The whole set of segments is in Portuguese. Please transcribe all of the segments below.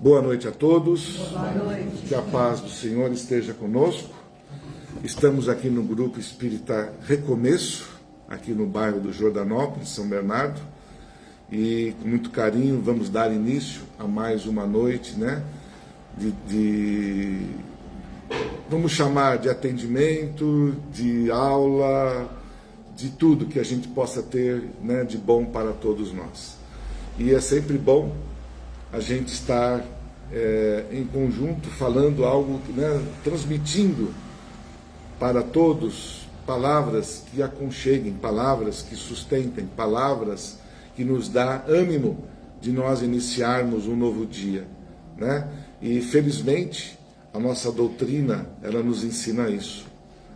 Boa noite a todos. Boa noite. Que a paz do Senhor esteja conosco. Estamos aqui no Grupo Espírita Recomeço, aqui no bairro do Jordanópolis, São Bernardo, e com muito carinho vamos dar início a mais uma noite, né? Vamos chamar de atendimento, de aula, de tudo que a gente possa ter, né, de bom para todos nós. E é sempre bom a gente estar em conjunto, falando algo, né, transmitindo para todos palavras que aconcheguem, palavras que sustentem, palavras que nos dá ânimo de nós iniciarmos um novo dia, né? E felizmente a nossa doutrina, ela nos ensina isso,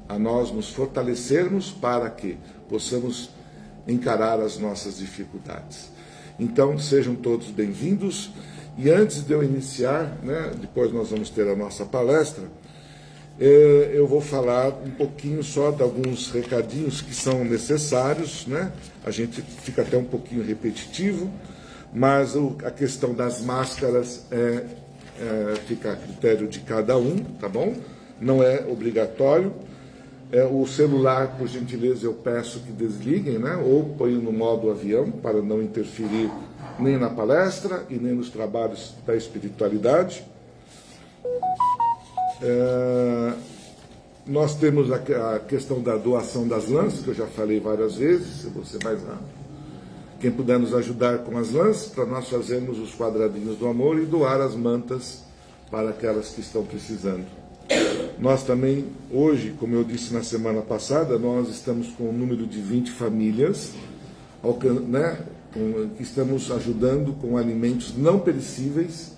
a nós nos fortalecermos para que possamos encarar as nossas dificuldades. Então, sejam todos bem-vindos. E antes de eu iniciar, né, depois nós vamos ter a nossa palestra, eu vou falar um pouquinho só de alguns recadinhos que são necessários, né? A gente fica até um pouquinho repetitivo, mas a questão das máscaras fica a critério de cada um, tá bom? Não é obrigatório. O celular, por gentileza, eu peço que desliguem, né? Ou ponham no modo avião, para não interferir nem na palestra e nem nos trabalhos da espiritualidade. Nós temos a questão da doação das lãs, que eu já falei várias vezes, se você mais quem puder nos ajudar com as lãs, para nós fazermos os quadradinhos do amor e doar as mantas para aquelas que estão precisando. Nós também, hoje, como eu disse na semana passada, nós estamos com um número de 20 famílias, né, que estamos ajudando com alimentos não perecíveis,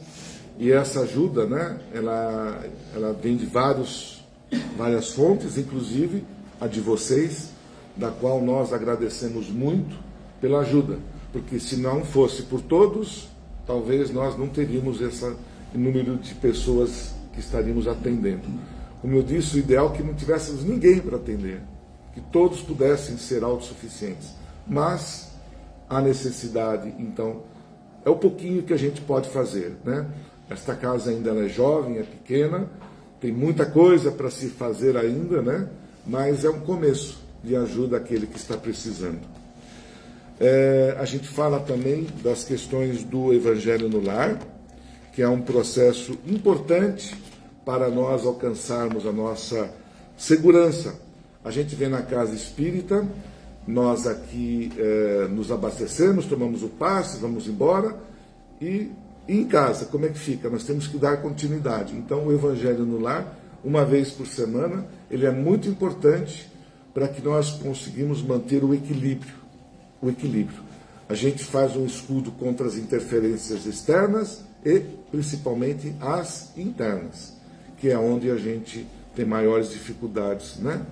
e essa ajuda, né, ela vem de várias fontes, inclusive a de vocês, da qual nós agradecemos muito pela ajuda, porque se não fosse por todos, talvez nós não teríamos esse número de pessoas que estaríamos atendendo. Como eu disse, o ideal é que não tivéssemos ninguém para atender, que todos pudessem ser autossuficientes, mas há necessidade, então, é o pouquinho que a gente pode fazer, né? Esta casa ainda é jovem, é pequena, tem muita coisa para se fazer ainda, né? Mas é um começo de ajuda àquele que está precisando. A gente fala também das questões do Evangelho no Lar, que é um processo importante para nós alcançarmos a nossa segurança. A gente vem na casa espírita, nós aqui nos abastecemos, tomamos o passe, vamos embora, e em casa, como é que fica? Nós temos que dar continuidade. Então, o Evangelho no Lar, uma vez por semana, ele é muito importante para que nós conseguimos manter o equilíbrio. A gente faz um escudo contra as interferências externas e, principalmente, as internas, que é onde a gente tem maiores dificuldades, né?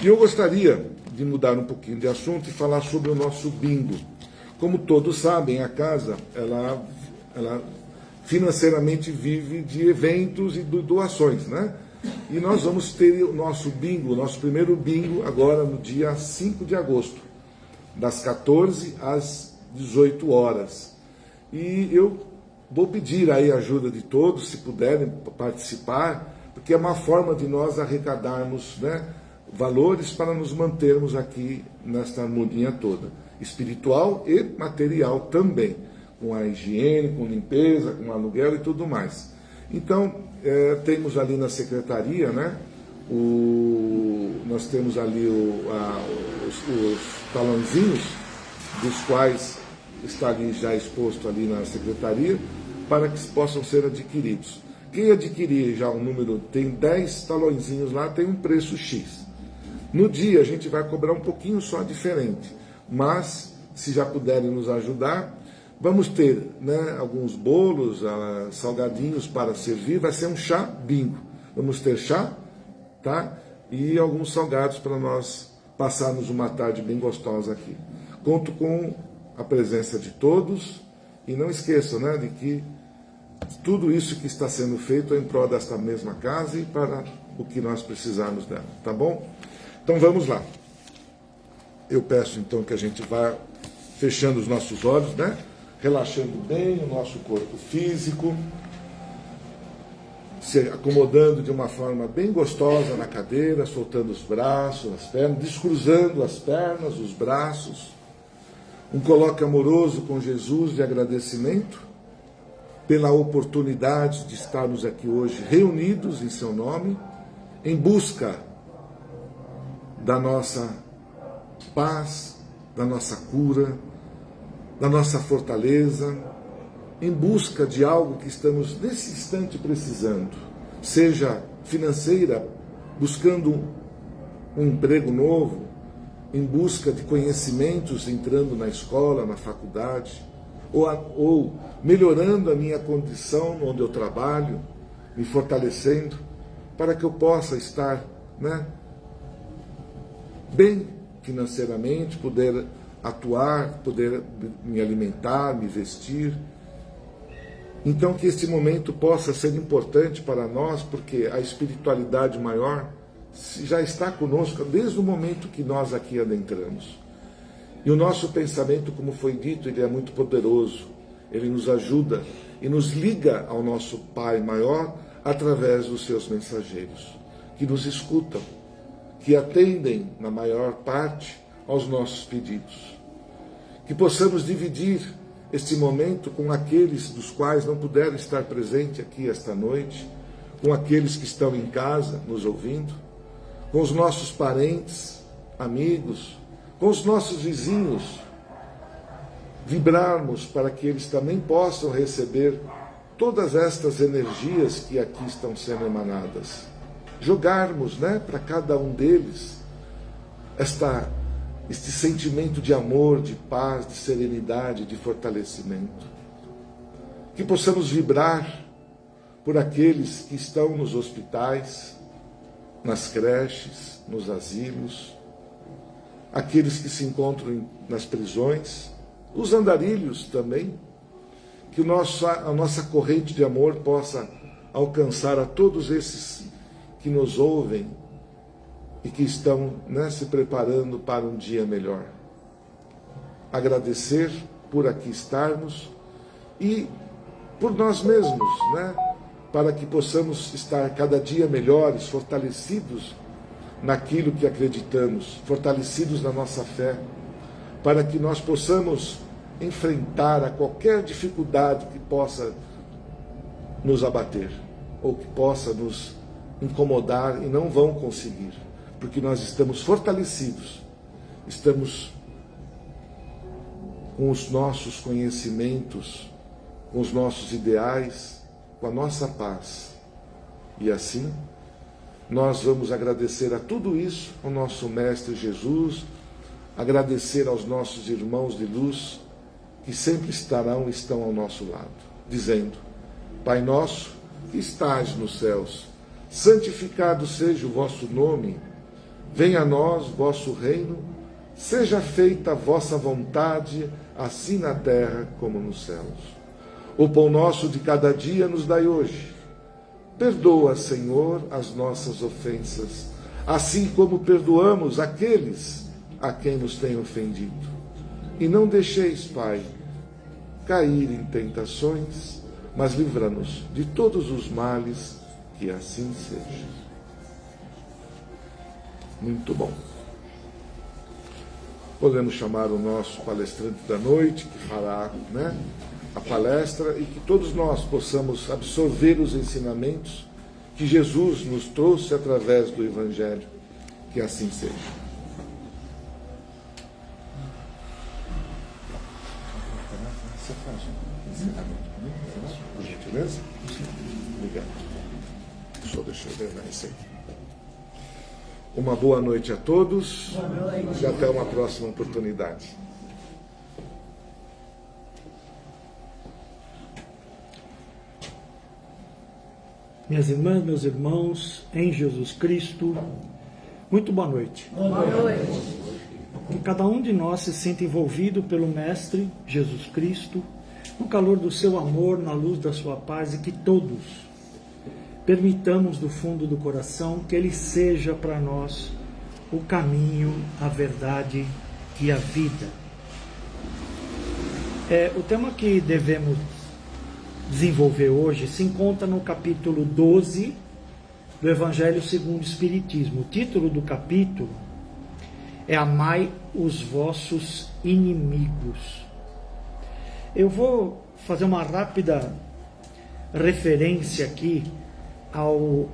E eu gostaria de mudar um pouquinho de assunto e falar sobre o nosso bingo. Como todos sabem, a casa, ela financeiramente vive de eventos e de doações, né? E nós vamos ter o nosso bingo, o nosso primeiro bingo, agora no dia 5 de agosto, das 14 às 18 horas. E eu vou pedir aí a ajuda de todos, se puderem participar, porque é uma forma de nós arrecadarmos, né, valores para nos mantermos aqui nesta harmonia toda, espiritual e material também, com a higiene, com limpeza, com aluguel e tudo mais. Então, temos ali na secretaria, né, nós temos ali os talãozinhos, dos quais está ali já exposto ali na secretaria, para que possam ser adquiridos. Quem adquirir já um número, tem 10 talõezinhos lá, tem um preço X. No dia a gente vai cobrar um pouquinho só diferente, mas se já puderem nos ajudar, vamos ter, né, alguns bolos, salgadinhos para servir, vai ser um chá bingo. Vamos ter chá, tá? E alguns salgados para nós passarmos uma tarde bem gostosa aqui. Conto com a presença de todos e não esqueçam, né, de que tudo isso que está sendo feito é em prol desta mesma casa e para o que nós precisarmos dela, tá bom? Então vamos lá. Eu peço então que a gente vá fechando os nossos olhos, né? Relaxando bem o nosso corpo físico, se acomodando de uma forma bem gostosa na cadeira, soltando os braços, as pernas, descruzando as pernas, os braços. Um coloque amoroso com Jesus de agradecimento pela oportunidade de estarmos aqui hoje reunidos em seu nome, em busca da nossa paz, da nossa cura, da nossa fortaleza, em busca de algo que estamos nesse instante precisando, seja financeira, buscando um emprego novo, em busca de conhecimentos, entrando na escola, na faculdade, ou melhorando a minha condição onde eu trabalho, me fortalecendo, para que eu possa estar, bem financeiramente, poder atuar, poder me alimentar, me vestir. Então que este momento possa ser importante para nós, porque a espiritualidade maior já está conosco desde o momento que nós aqui adentramos. E o nosso pensamento, como foi dito, ele é muito poderoso. Ele nos ajuda e nos liga ao nosso Pai maior através dos seus mensageiros, que nos escutam, que atendem, na maior parte, aos nossos pedidos. Que possamos dividir este momento com aqueles dos quais não puderam estar presentes aqui esta noite, com aqueles que estão em casa nos ouvindo, com os nossos parentes, amigos, com os nossos vizinhos, vibrarmos para que eles também possam receber todas estas energias que aqui estão sendo emanadas. Jogarmos, para cada um deles este sentimento de amor, de paz, de serenidade, de fortalecimento. Que possamos vibrar por aqueles que estão nos hospitais, nas creches, nos asilos, aqueles que se encontram nas prisões, os andarilhos também, que a nossa corrente de amor possa alcançar a todos esses que nos ouvem e que estão se preparando para um dia melhor. Agradecer por aqui estarmos e por nós mesmos, para que possamos estar cada dia melhores, fortalecidos naquilo que acreditamos, fortalecidos na nossa fé, para que nós possamos enfrentar a qualquer dificuldade que possa nos abater, ou que possa nos incomodar e não vão conseguir, porque nós estamos fortalecidos, estamos com os nossos conhecimentos, com os nossos ideais, com a nossa paz. E assim, nós vamos agradecer a tudo isso ao nosso Mestre Jesus, agradecer aos nossos irmãos de luz, que sempre estão ao nosso lado, dizendo: Pai nosso, que estás nos céus, santificado seja o vosso nome, venha a nós vosso reino, seja feita a vossa vontade, assim na terra como nos céus. O pão nosso de cada dia nos dai hoje. Perdoa, Senhor, as nossas ofensas, assim como perdoamos aqueles a quem nos têm ofendido. E não deixeis, Pai, cair em tentações, mas livra-nos de todos os males, que assim seja. Muito bom. Podemos chamar o nosso palestrante da noite, que fará a palestra, e que todos nós possamos absorver os ensinamentos que Jesus nos trouxe através do Evangelho. Que assim seja. Você faz um ensinamento comigo, por gentileza? Obrigado. Só deixa eu ver isso aí. Uma boa noite a todos e até uma próxima oportunidade. Minhas irmãs, meus irmãos, em Jesus Cristo, muito boa noite. Boa noite. Que cada um de nós se sinta envolvido pelo Mestre Jesus Cristo, no calor do seu amor, na luz da sua paz, e que todos permitamos do fundo do coração que Ele seja para nós o caminho, a verdade e a vida. O tema que devemos desenvolver hoje se encontra no capítulo 12 do Evangelho segundo o Espiritismo. O título do capítulo é Amai os vossos inimigos. Eu vou fazer uma rápida referência aqui ao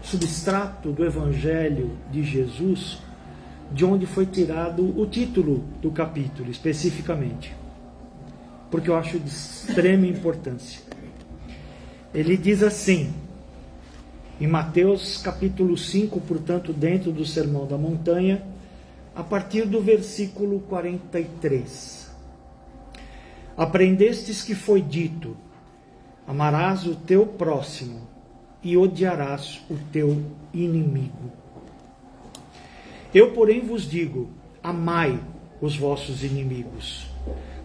substrato do Evangelho de Jesus, de onde foi tirado o título do capítulo, especificamente, porque eu acho de extrema importância. Ele diz assim, em Mateus capítulo 5, portanto, dentro do Sermão da Montanha, a partir do versículo 43. Aprendestes que foi dito, amarás o teu próximo e odiarás o teu inimigo. Eu, porém, vos digo, amai os vossos inimigos.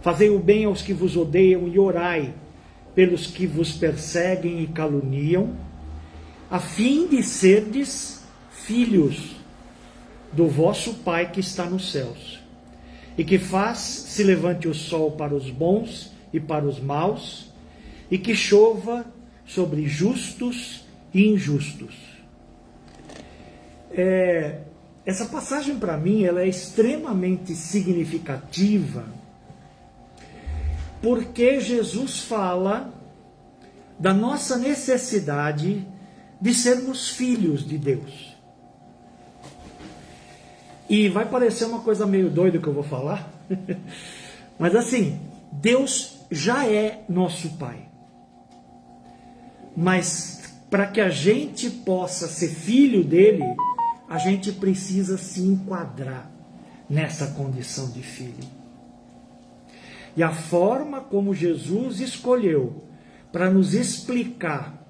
Fazei o bem aos que vos odeiam e orai pelos que vos perseguem e caluniam, a fim de serdes filhos do vosso Pai que está nos céus, e que faz se levante o sol para os bons e para os maus, e que chova sobre justos e injustos. Essa passagem, para mim, ela é extremamente significativa, porque Jesus fala da nossa necessidade de sermos filhos de Deus. E vai parecer uma coisa meio doida que eu vou falar, mas assim, Deus já é nosso Pai. Mas para que a gente possa ser filho dele, a gente precisa se enquadrar nessa condição de filho. E a forma como Jesus escolheu para nos explicar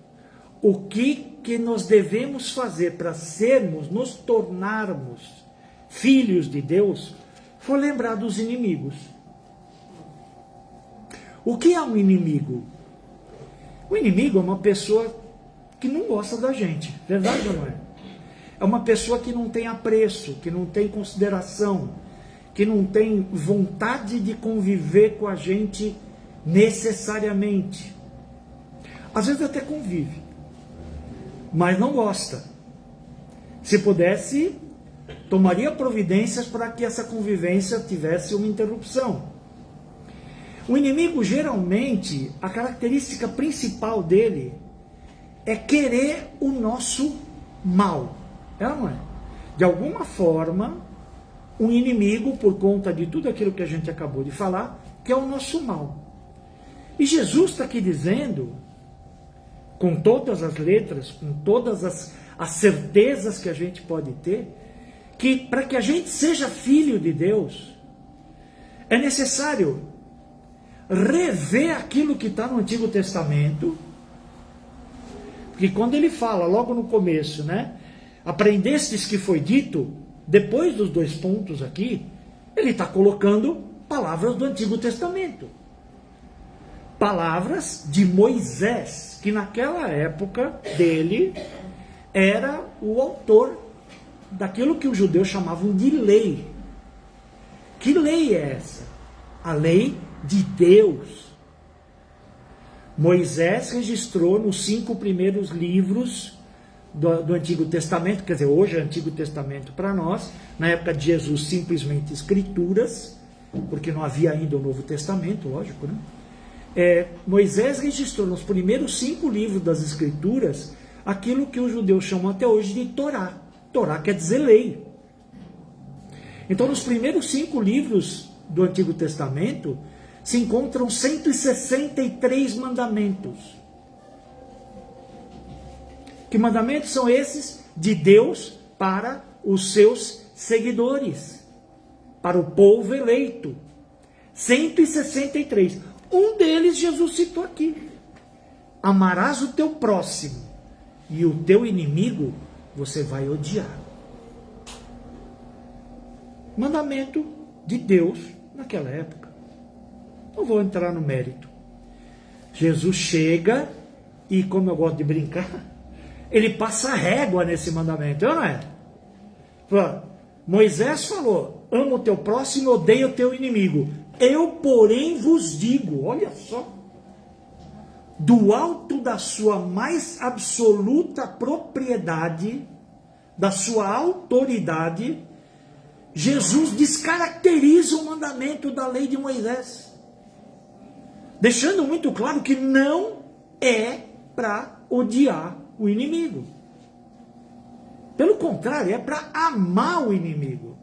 o que nós devemos fazer para sermos, nos tornarmos filhos de Deus, foi lembrar dos inimigos. O que é um inimigo? O inimigo é uma pessoa que não gosta da gente, verdade ou não é? É uma pessoa que não tem apreço, que não tem consideração, que não tem vontade de conviver com a gente necessariamente. Às vezes até convive, mas não gosta. Se pudesse, tomaria providências para que essa convivência tivesse uma interrupção. O inimigo, geralmente, a característica principal dele é querer o nosso mal. É ou não é? De alguma forma, um inimigo, por conta de tudo aquilo que a gente acabou de falar, que é o nosso mal. E Jesus está aqui dizendo, com todas as letras, com todas as certezas que a gente pode ter, que para que a gente seja filho de Deus, é necessário rever aquilo que está no Antigo Testamento, porque quando ele fala, logo no começo, né? Aprendestes que foi dito, depois dos 2 pontos aqui, ele está colocando palavras do Antigo Testamento. Palavras de Moisés, que naquela época dele era o autor daquilo que os judeus chamavam de lei. Que lei é essa? A lei de Deus. Moisés registrou nos 5 primeiros livros do Antigo Testamento, quer dizer, hoje é Antigo Testamento para nós, na época de Jesus simplesmente Escrituras, porque não havia ainda o Novo Testamento, lógico, né? Moisés registrou nos primeiros 5 livros das Escrituras aquilo que os judeus chamam até hoje de Torá. Torá quer dizer lei. Então, nos primeiros 5 livros do Antigo Testamento se encontram 163 mandamentos. Que mandamentos são esses? De Deus para os seus seguidores, para o povo eleito. 163. Um deles Jesus citou aqui. Amarás o teu próximo e o teu inimigo você vai odiar. Mandamento de Deus naquela época. Não vou entrar no mérito. Jesus chega e, como eu gosto de brincar, ele passa régua nesse mandamento, não é? Moisés falou, ama o teu próximo e odeia o teu inimigo. Eu, porém, vos digo, olha só, do alto da sua mais absoluta propriedade, da sua autoridade, Jesus descaracteriza o mandamento da lei de Moisés, deixando muito claro que não é para odiar o inimigo. Pelo contrário, é para amar o inimigo.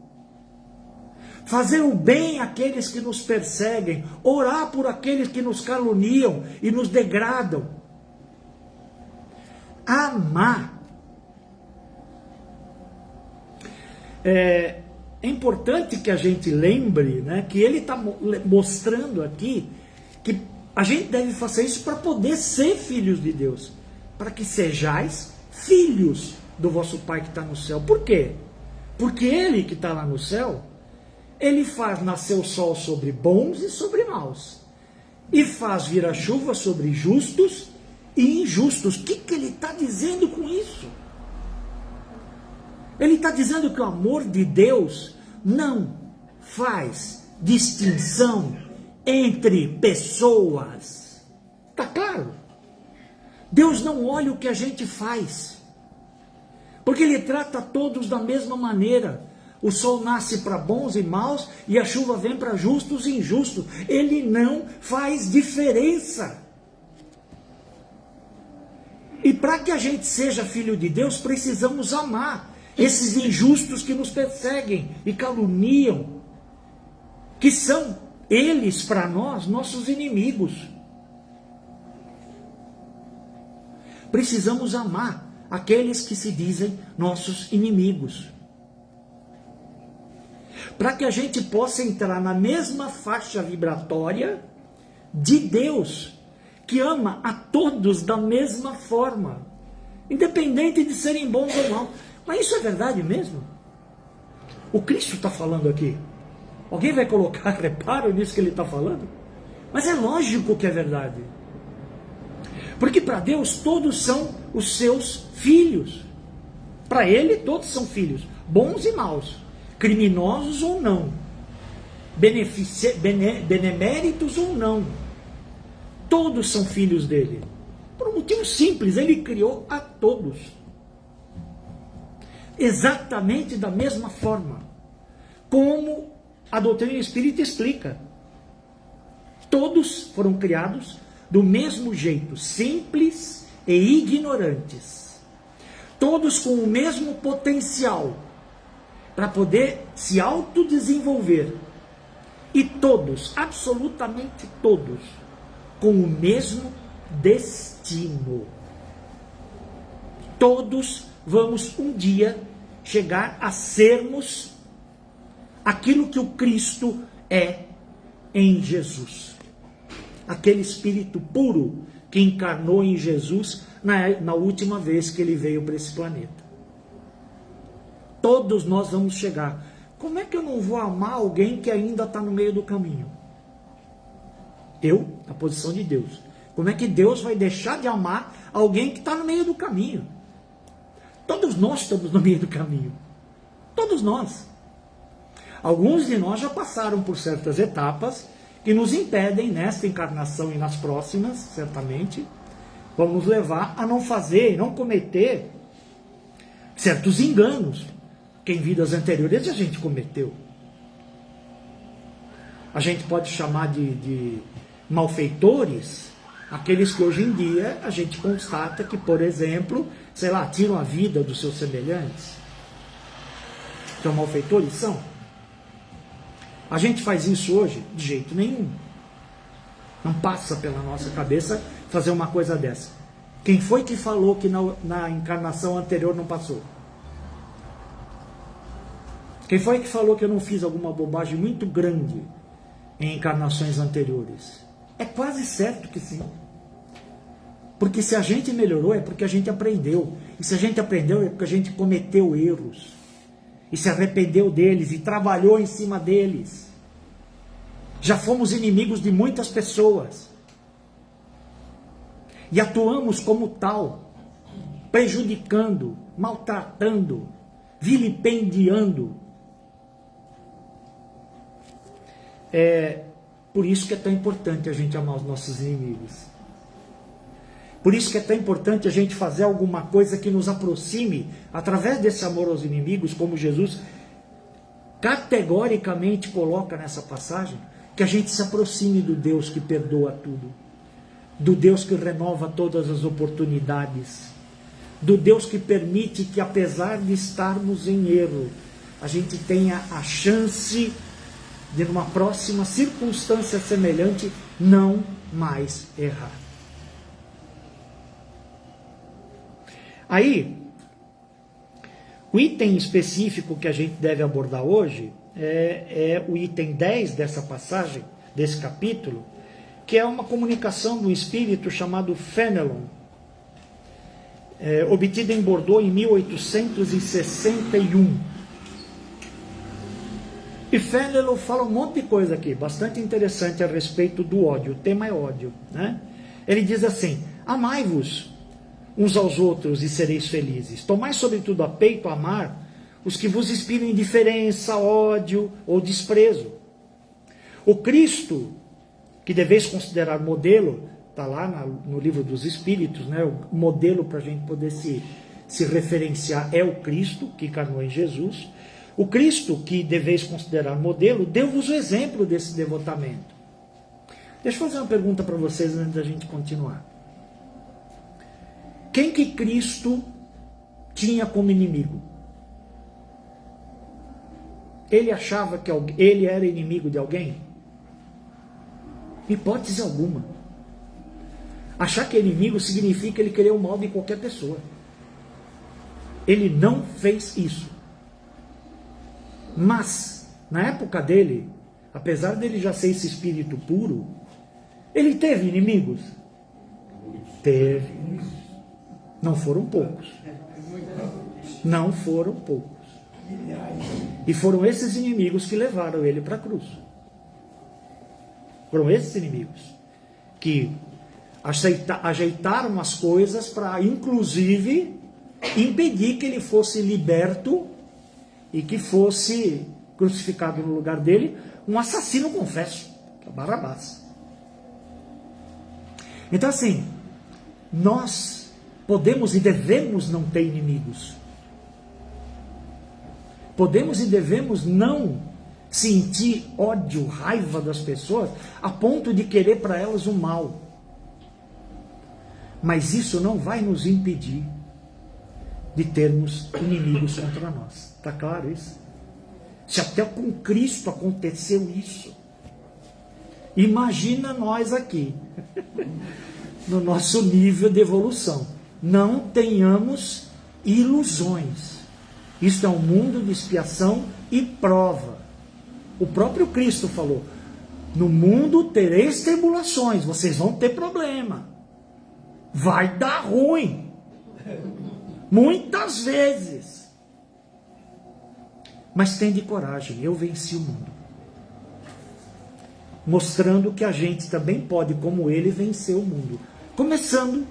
Fazer o bem àqueles que nos perseguem, orar por aqueles que nos caluniam e nos degradam. Amar. É importante que a gente lembre, né, que ele está mostrando aqui que a gente deve fazer isso para poder ser filhos de Deus, para que sejais filhos do vosso Pai que está no céu. Por quê? Porque Ele que está lá no céu, Ele faz nascer o sol sobre bons e sobre maus, e faz vir a chuva sobre justos e injustos. O que Ele está dizendo com isso? Ele está dizendo que o amor de Deus não faz distinção entre pessoas. Está claro? Deus não olha o que a gente faz, porque Ele trata todos da mesma maneira. O sol nasce para bons e maus e a chuva vem para justos e injustos. Ele não faz diferença. E para que a gente seja filho de Deus, precisamos amar esses injustos que nos perseguem e caluniam, que são eles, para nós, nossos inimigos. Precisamos amar aqueles que se dizem nossos inimigos, para que a gente possa entrar na mesma faixa vibratória de Deus, que ama a todos da mesma forma, independente de serem bons ou maus. Mas isso é verdade mesmo? O Cristo está falando aqui. Alguém vai colocar reparo nisso que ele está falando? Mas é lógico que é verdade. Porque para Deus todos são os seus filhos. Para Ele todos são filhos, bons e maus, criminosos ou não, beneméritos ou não. Todos são filhos dele. Por um motivo simples, Ele criou a todos. Exatamente da mesma forma como a doutrina espírita explica. Todos foram criados do mesmo jeito, simples e ignorantes. Todos com o mesmo potencial para poder se autodesenvolver. E todos, absolutamente todos, com o mesmo destino. Todos vamos um dia chegar a sermos aquilo que o Cristo é em Jesus. Aquele Espírito puro que encarnou em Jesus na última vez que ele veio para esse planeta. Todos nós vamos chegar. Como é que eu não vou amar alguém que ainda está no meio do caminho? Eu, na posição de Deus. Como é que Deus vai deixar de amar alguém que está no meio do caminho? Todos nós estamos no meio do caminho. Todos nós. Alguns de nós já passaram por certas etapas que nos impedem, nesta encarnação e nas próximas, certamente, vão nos levar a não fazer, não cometer certos enganos que em vidas anteriores a gente cometeu. A gente pode chamar de malfeitores aqueles que hoje em dia a gente constata que, por exemplo, sei lá, tiram a vida dos seus semelhantes. São malfeitores? São. A gente faz isso hoje? De jeito nenhum. Não passa pela nossa cabeça fazer uma coisa dessa. Quem foi que falou que na encarnação anterior não passou? Quem foi que falou que eu não fiz alguma bobagem muito grande em encarnações anteriores? É quase certo que sim. Porque se a gente melhorou é porque a gente aprendeu. E se a gente aprendeu é porque a gente cometeu erros. E se arrependeu deles e trabalhou em cima deles. Já fomos inimigos de muitas pessoas. E atuamos como tal, prejudicando, maltratando, vilipendiando. É por isso que é tão importante a gente amar os nossos inimigos. Por isso que é tão importante a gente fazer alguma coisa que nos aproxime, através desse amor aos inimigos, como Jesus categoricamente coloca nessa passagem, que a gente se aproxime do Deus que perdoa tudo, do Deus que renova todas as oportunidades, do Deus que permite que, apesar de estarmos em erro, a gente tenha a chance de, numa próxima circunstância semelhante, não mais errar. Aí, o item específico que a gente deve abordar hoje é o item 10 dessa passagem, desse capítulo, que é uma comunicação do espírito chamado Fenelon, obtida em Bordeaux em 1861. E Fenelon fala um monte de coisa aqui, bastante interessante a respeito do ódio. O tema é ódio, né? Ele diz assim: amai-vos uns aos outros e sereis felizes. Tomai sobretudo a peito amar os que vos inspiram indiferença, ódio ou desprezo. O Cristo, que deveis considerar modelo, está lá no livro dos Espíritos, né? O modelo para a gente poder se referenciar é o Cristo, que encarnou em Jesus. O Cristo, que deveis considerar modelo, deu-vos o exemplo desse devotamento. Deixa eu fazer uma pergunta para vocês antes da gente continuar. Quem que Cristo tinha como inimigo? Ele achava que ele era inimigo de alguém? Hipótese alguma. Achar que é inimigo significa ele querer o mal de qualquer pessoa. Ele não fez isso. Mas, na época dele, apesar dele já ser esse espírito puro, ele teve inimigos? Teve. Não foram poucos. Não foram poucos. E foram esses inimigos que levaram ele para a cruz. Foram esses inimigos que ajeitaram as coisas para, inclusive, impedir que ele fosse liberto e que fosse crucificado no lugar dele um assassino confesso, Barrabás. Então, assim, nós podemos e devemos não ter inimigos. Podemos e devemos não sentir ódio, raiva das pessoas, a ponto de querer para elas o mal. Mas isso não vai nos impedir de termos inimigos contra nós. Está claro isso? Se até com Cristo aconteceu isso, imagina nós aqui, no nosso nível de evolução. Não tenhamos ilusões. Isto é um mundo de expiação e prova. O próprio Cristo falou: no mundo tereis tribulações, vocês vão ter problema. Vai dar ruim. Muitas vezes. Mas tende coragem, eu venci o mundo. Mostrando que a gente também pode, como ele, vencer o mundo. Começando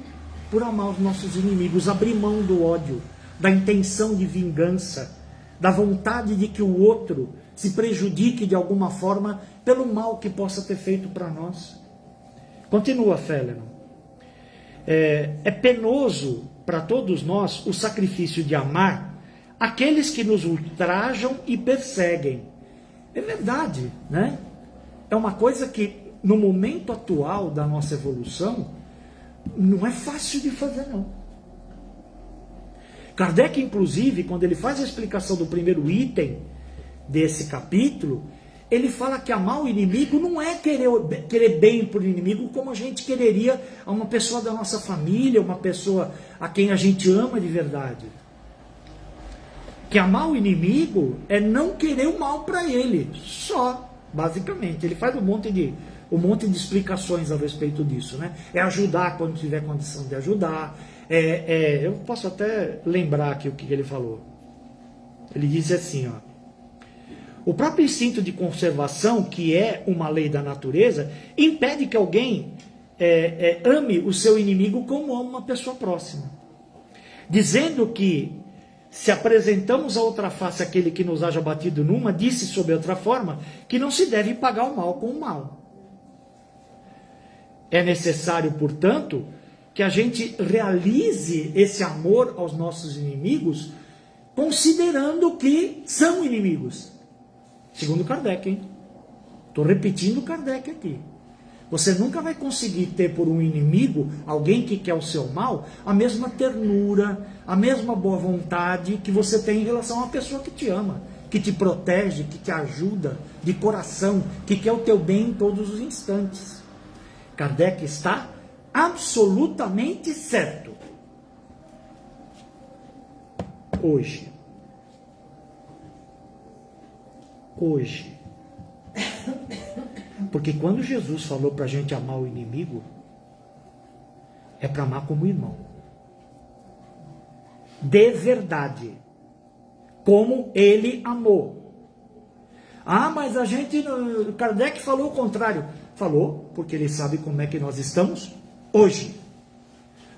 por amar os nossos inimigos, abrir mão do ódio, da intenção de vingança, da vontade de que o outro se prejudique de alguma forma pelo mal que possa ter feito para nós. Continua Fenelon. É penoso para todos nós o sacrifício de amar aqueles que nos ultrajam e perseguem. É verdade, né? É uma coisa que no momento atual da nossa evolução não é fácil de fazer, não. Kardec, inclusive, quando ele faz a explicação do primeiro item desse capítulo, ele fala que amar o inimigo não é querer bem para o inimigo como a gente quereria a uma pessoa da nossa família, uma pessoa a quem a gente ama de verdade. Que amar o inimigo é não querer o mal para ele, só, basicamente. Ele faz um monte de explicações a respeito disso, né? É ajudar quando tiver condição de ajudar. Eu posso até lembrar aqui o que ele falou. Ele diz assim, ó: o próprio instinto de conservação, que é uma lei da natureza, impede que alguém ame o seu inimigo como ama uma pessoa próxima. Dizendo que, se apresentamos a outra face aquele que nos haja batido numa, disse sob outra forma, que não se deve pagar o mal com o mal. É necessário, portanto, que a gente realize esse amor aos nossos inimigos, considerando que são inimigos. Segundo Kardec, hein? Estou repetindo Kardec aqui. Você nunca vai conseguir ter por um inimigo, alguém que quer o seu mal, a mesma ternura, a mesma boa vontade que você tem em relação a uma pessoa que te ama, que te protege, que te ajuda de coração, que quer o teu bem em todos os instantes. Kardec está absolutamente certo. Hoje. Porque quando Jesus falou para a gente amar o inimigo, é para amar como irmão. De verdade. Como ele amou. Ah, mas a gente, Kardec falou o contrário. Falou, porque ele sabe como é que nós estamos hoje.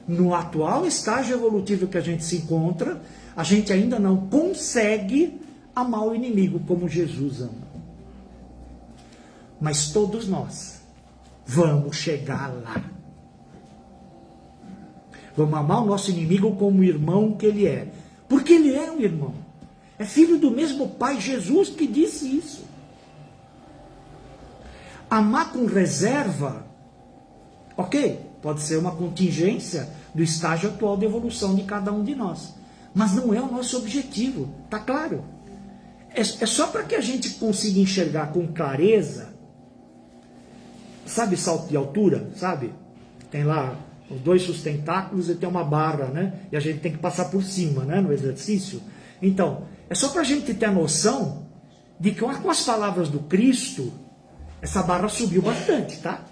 No atual estágio evolutivo que a gente se encontra, a gente ainda não consegue amar o inimigo como Jesus ama. Mas todos nós vamos chegar lá. Vamos amar o nosso inimigo como o irmão que ele é. Porque ele é um irmão. É filho do mesmo Pai, Jesus, que disse isso. Amar com reserva, ok, pode ser uma contingência do estágio atual de evolução de cada um de nós. Mas não é o nosso objetivo, tá claro? É só para que a gente consiga enxergar com clareza. Sabe salto de altura? Sabe? Tem lá os dois sustentáculos e tem uma barra, né? E a gente tem que passar por cima, né? No exercício. Então, é só para a gente ter a noção de que com as palavras do Cristo, essa barra subiu bastante, tá?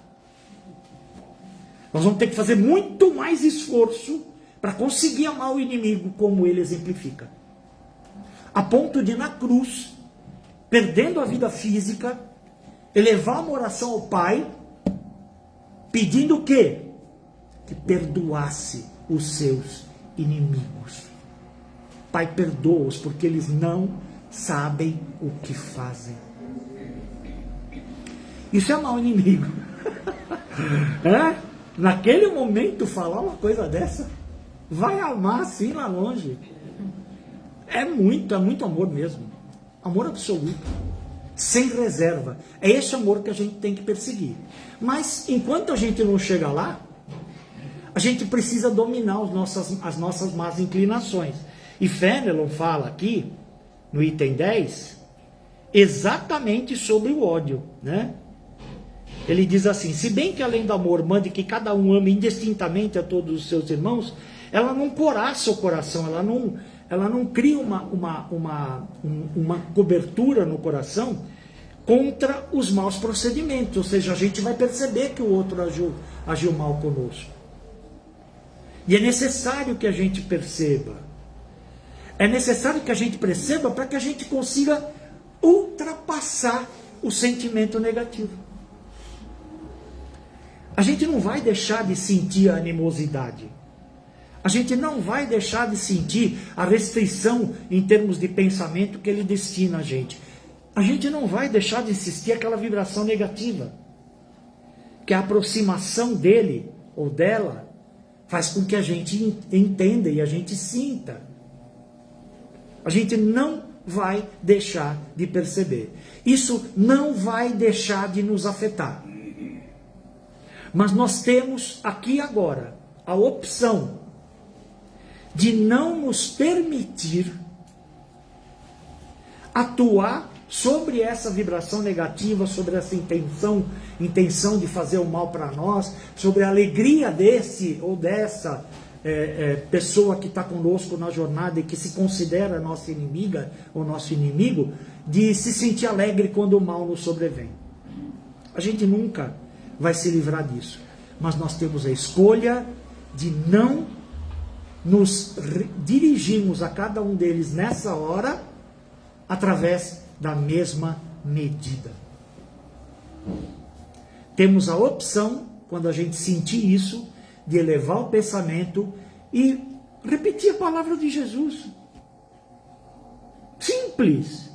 Nós vamos ter que fazer muito mais esforço para conseguir amar o inimigo como ele exemplifica. A ponto de, na cruz, perdendo a vida física, elevar uma oração ao Pai, pedindo o quê? Que perdoasse os seus inimigos. Pai, perdoa-os, porque eles não sabem o que fazem. Isso é amar o inimigo. É? Naquele momento, falar uma coisa dessa, vai amar assim lá longe. É muito amor mesmo. Amor absoluto. Sem reserva. É esse amor que a gente tem que perseguir. Mas, enquanto a gente não chega lá, a gente precisa dominar as nossas más inclinações. E Fenelon fala aqui, no item 10, exatamente sobre o ódio, né? Ele diz assim: se bem que a lei do amor mande que cada um ame indistintamente a todos os seus irmãos, ela não coraça o coração, ela não cria uma cobertura no coração contra os maus procedimentos. Ou seja, a gente vai perceber que o outro agiu mal conosco. E é necessário que a gente perceba. É necessário que a gente perceba para que a gente consiga ultrapassar o sentimento negativo. A gente não vai deixar de sentir a animosidade. A gente não vai deixar de sentir a restrição em termos de pensamento que ele destina a gente. A gente não vai deixar de existir aquela vibração negativa. Que a aproximação dele ou dela faz com que a gente entenda e a gente sinta. A gente não vai deixar de perceber. Isso não vai deixar de nos afetar. Mas nós temos aqui agora a opção de não nos permitir atuar sobre essa vibração negativa, sobre essa intenção de fazer o mal para nós, sobre a alegria desse ou dessa pessoa que está conosco na jornada e que se considera nossa inimiga ou nosso inimigo, de se sentir alegre quando o mal nos sobrevém. A gente nunca vai se livrar disso. Mas nós temos a escolha de não nos dirigirmos a cada um deles nessa hora através da mesma medida. Temos a opção, quando a gente sentir isso, de elevar o pensamento e repetir a palavra de Jesus. Simples.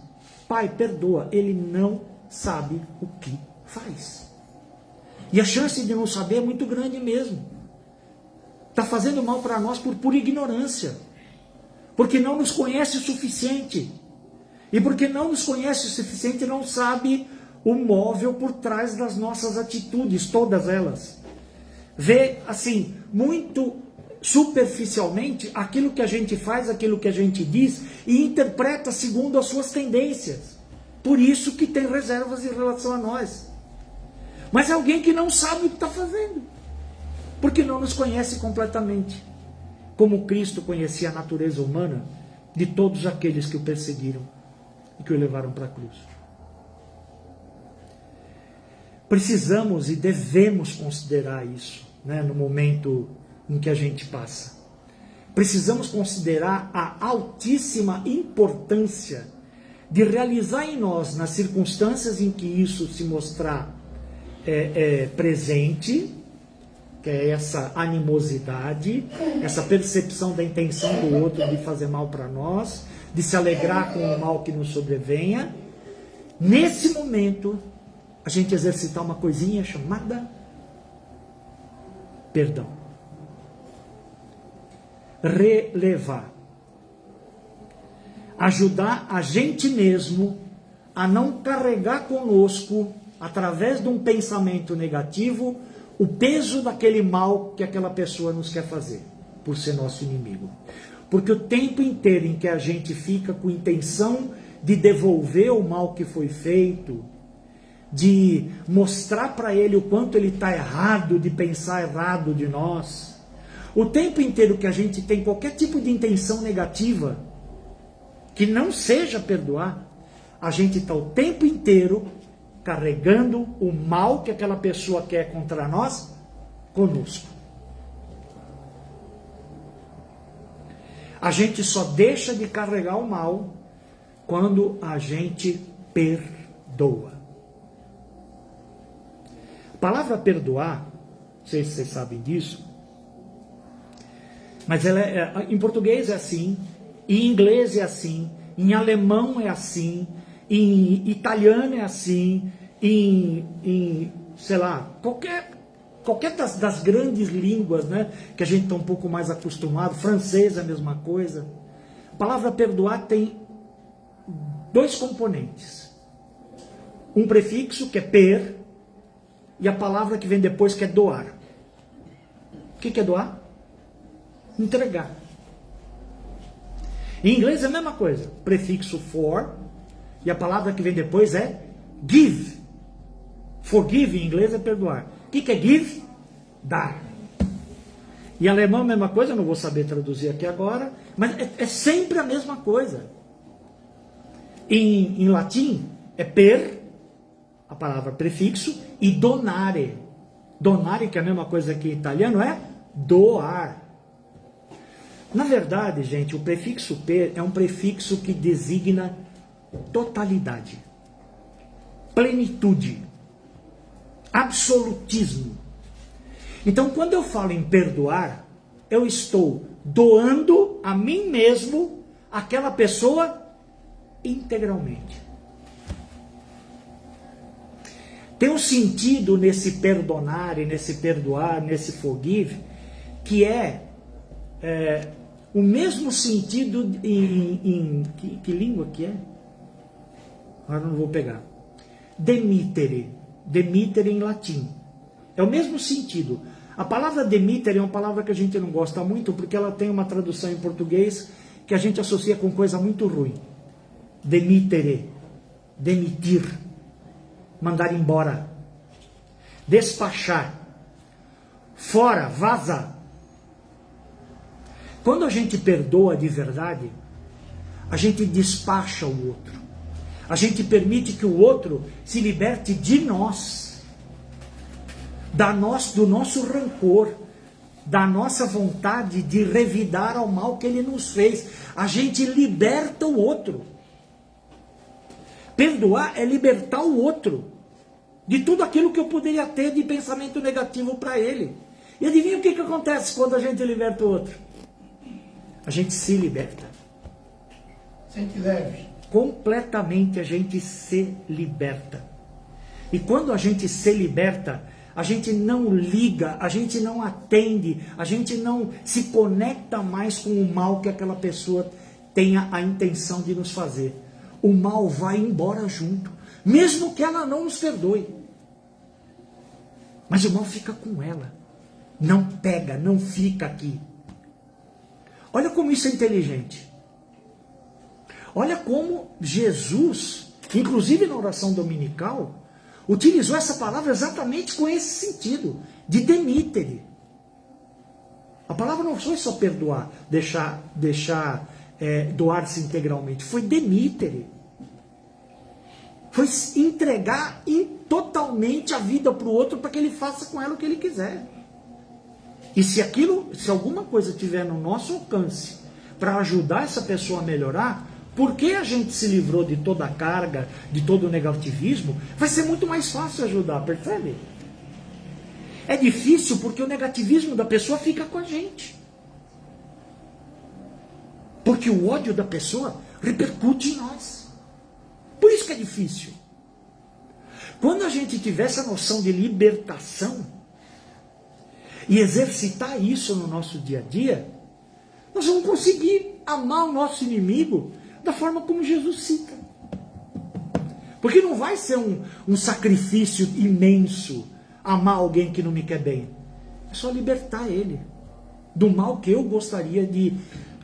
Pai, perdoa. Ele não sabe o que faz. E a chance de não saber é muito grande mesmo. está fazendo mal para nós por pura ignorância, porque não nos conhece o suficiente. E porque não nos conhece o suficiente, não sabe o móvel por trás das nossas atitudes, todas elas. Vê, assim, muito superficialmente aquilo que a gente faz, aquilo que a gente diz, e interpreta segundo as suas tendências. Por isso que tem reservas em relação a nós. Mas é alguém que não sabe o que está fazendo, porque não nos conhece completamente, como Cristo conhecia a natureza humana de todos aqueles que o perseguiram e que o levaram para a cruz. Precisamos e devemos considerar isso, né, no momento em que a gente passa. Precisamos considerar a altíssima importância de realizar em nós, nas circunstâncias em que isso se mostrar presente, que é essa animosidade, essa percepção da intenção do outro de fazer mal para nós, de se alegrar com o mal que nos sobrevenha. Nesse momento, a gente exercitar uma coisinha chamada perdão. Relevar. Ajudar a gente mesmo a não carregar conosco, através de um pensamento negativo, o peso daquele mal que aquela pessoa nos quer fazer, por ser nosso inimigo. Porque o tempo inteiro em que a gente fica com intenção de devolver o mal que foi feito, de mostrar para ele o quanto ele está errado, de pensar errado de nós, o tempo inteiro que a gente tem qualquer tipo de intenção negativa, que não seja perdoar, a gente está o tempo inteiro carregando o mal que aquela pessoa quer contra nós, conosco. A gente só deixa de carregar o mal quando a gente perdoa. A palavra perdoar, não sei se vocês sabem disso, mas ela em português é assim, em inglês é assim, em alemão é assim, em italiano é assim, em sei lá, qualquer das grandes línguas, né, que a gente está um pouco mais acostumado, francês é a mesma coisa. A palavra perdoar tem dois componentes. Um prefixo, que é per, e a palavra que vem depois, que é doar. O que é doar? Entregar. Em inglês é a mesma coisa. Prefixo for, e a palavra que vem depois é give. Forgive em inglês é perdoar. O que é give? Dar. Em alemão a mesma coisa, eu não vou saber traduzir aqui agora, mas é sempre a mesma coisa. Em latim é per, a palavra prefixo, e donare. Donare, que é a mesma coisa que em italiano, é doar. Na verdade, gente, o prefixo per é um prefixo que designa totalidade, plenitude, absolutismo. Então, quando eu falo em perdoar, eu estou doando a mim mesmo aquela pessoa integralmente. Tem um sentido nesse perdonar, e nesse perdoar, nesse forgive, que é o mesmo sentido em que língua que é? Agora não vou pegar. Demitere. Demitere em latim. É o mesmo sentido. A palavra demitere é uma palavra que a gente não gosta muito, porque ela tem uma tradução em português que a gente associa com coisa muito ruim. Demitere. Demitir. Mandar embora. Despachar. Fora, vaza. Quando a gente perdoa de verdade, a gente despacha o outro. A gente permite que o outro se liberte de nós, do nosso rancor, da nossa vontade de revidar ao mal que ele nos fez. A gente liberta o outro. Perdoar é libertar o outro de tudo aquilo que eu poderia ter de pensamento negativo para ele. E adivinha o que acontece quando a gente liberta o outro? A gente se liberta. Sente leve. Completamente a gente se liberta. E quando a gente se liberta, a gente não liga, a gente não atende, a gente não se conecta mais com o mal que aquela pessoa tenha a intenção de nos fazer. O mal vai embora junto, mesmo que ela não nos perdoe. Mas o mal fica com ela, não pega, não fica aqui. Olha como isso é inteligente. Olha como Jesus, inclusive na oração dominical, utilizou essa palavra exatamente com esse sentido, de demitere. A palavra não foi só perdoar, doar-se integralmente, foi demitere. Foi entregar totalmente a vida para o outro para que ele faça com ela o que ele quiser. E se alguma coisa tiver no nosso alcance para ajudar essa pessoa a melhorar, porque a gente se livrou de toda a carga, de todo o negativismo, vai ser muito mais fácil ajudar, percebe? É difícil porque o negativismo da pessoa fica com a gente. Porque o ódio da pessoa repercute em nós. Por isso que é difícil. Quando a gente tiver essa noção de libertação e exercitar isso no nosso dia a dia, nós vamos conseguir amar o nosso inimigo da forma como Jesus cita. Porque não vai ser um sacrifício imenso amar alguém que não me quer bem. É só libertar ele do mal que eu gostaria de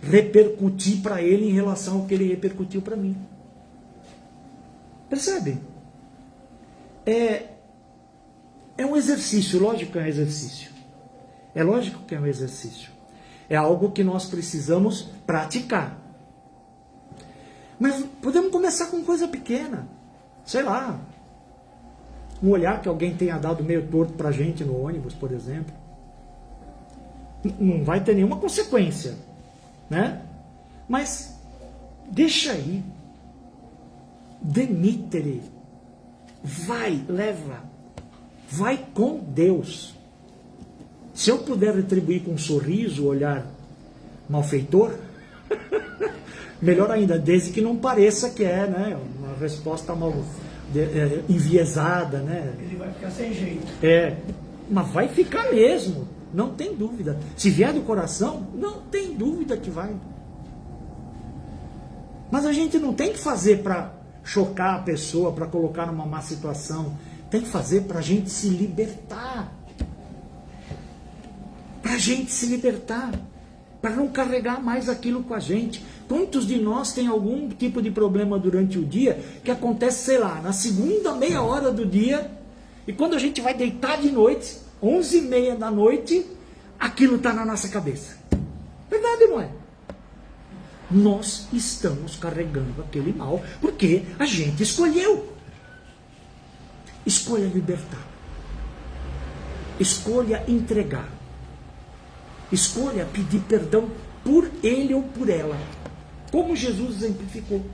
repercutir para ele em relação ao que ele repercutiu para mim. Percebe? É um exercício, lógico que é um exercício. É lógico que é um exercício. É algo que nós precisamos praticar. Mas podemos começar com coisa pequena. Sei lá. Um olhar que alguém tenha dado meio torto pra gente no ônibus, por exemplo. Não vai ter nenhuma consequência, né? Mas deixa aí. Demitere. Vai, leva. Vai com Deus. Se eu puder retribuir com um sorriso o olhar malfeitor, melhor ainda, desde que não pareça que é, né, uma resposta mal enviesada, né? Ele vai ficar sem jeito. Mas vai ficar mesmo, não tem dúvida. Se vier do coração, não tem dúvida que vai. Mas a gente não tem que fazer para chocar a pessoa, para colocar numa má situação. Tem que fazer para a gente se libertar. Para a gente se libertar. Para não carregar mais aquilo com a gente. Quantos de nós tem algum tipo de problema durante o dia que acontece, sei lá, na segunda meia hora do dia, e quando a gente vai deitar de noite, 11h30 da noite, aquilo está na nossa cabeça. Verdade, não é? Nós estamos carregando aquele mal porque a gente escolheu. Escolha libertar. Escolha entregar. Escolha pedir perdão por ele ou por ela. Como Jesus exemplificou.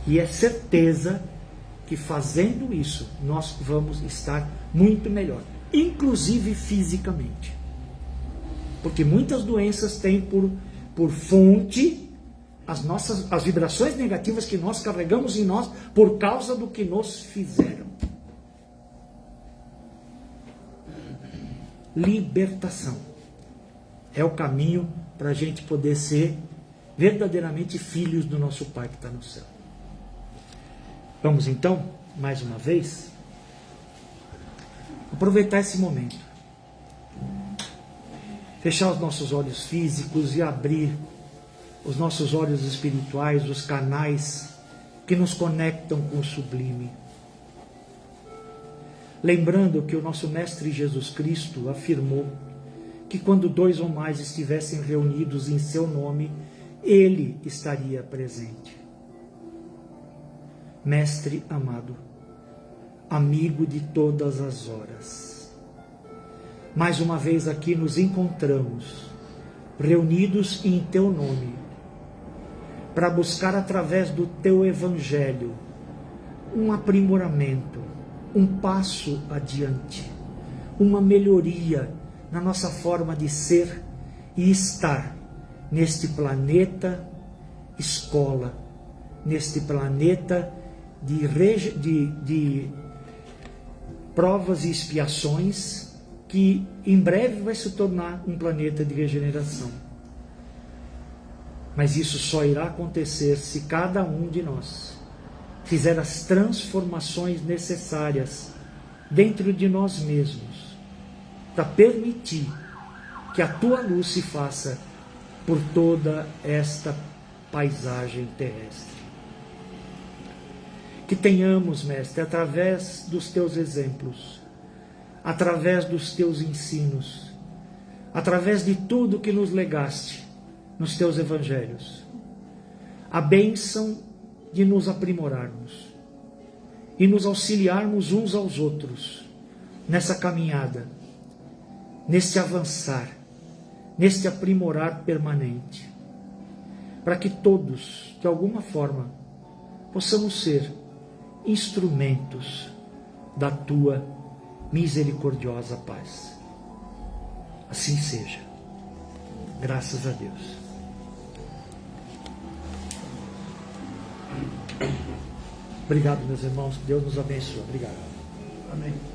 E é certeza que fazendo isso, nós vamos estar muito melhor. Inclusive fisicamente. Porque muitas doenças têm por fonte as vibrações negativas que nós carregamos em nós por causa do que nos fizeram. Libertação é o caminho para a gente poder ser verdadeiramente filhos do nosso Pai que está no céu. Vamos então, mais uma vez, aproveitar esse momento, fechar os nossos olhos físicos e abrir os nossos olhos espirituais, os canais que nos conectam com o sublime. Lembrando que o nosso Mestre Jesus Cristo afirmou que quando 2 ou mais estivessem reunidos em seu nome, Ele estaria presente. Mestre amado, amigo de todas as horas, mais uma vez aqui nos encontramos, reunidos em Teu nome, para buscar através do Teu Evangelho um aprimoramento, um passo adiante, uma melhoria na nossa forma de ser e estar neste planeta escola, neste planeta de provas e expiações que em breve vai se tornar um planeta de regeneração. Mas isso só irá acontecer se cada um de nós fizer as transformações necessárias dentro de nós mesmos para permitir que a tua luz se faça por toda esta paisagem terrestre. Que tenhamos, Mestre, através dos teus exemplos, através dos teus ensinos, através de tudo que nos legaste nos teus evangelhos, a bênção de nos aprimorarmos e nos auxiliarmos uns aos outros nessa caminhada, neste avançar, neste aprimorar permanente, para que todos, de alguma forma, possamos ser instrumentos da tua misericordiosa paz. Assim seja. Graças a Deus. Obrigado, meus irmãos. Deus nos abençoe. Obrigado. Amém.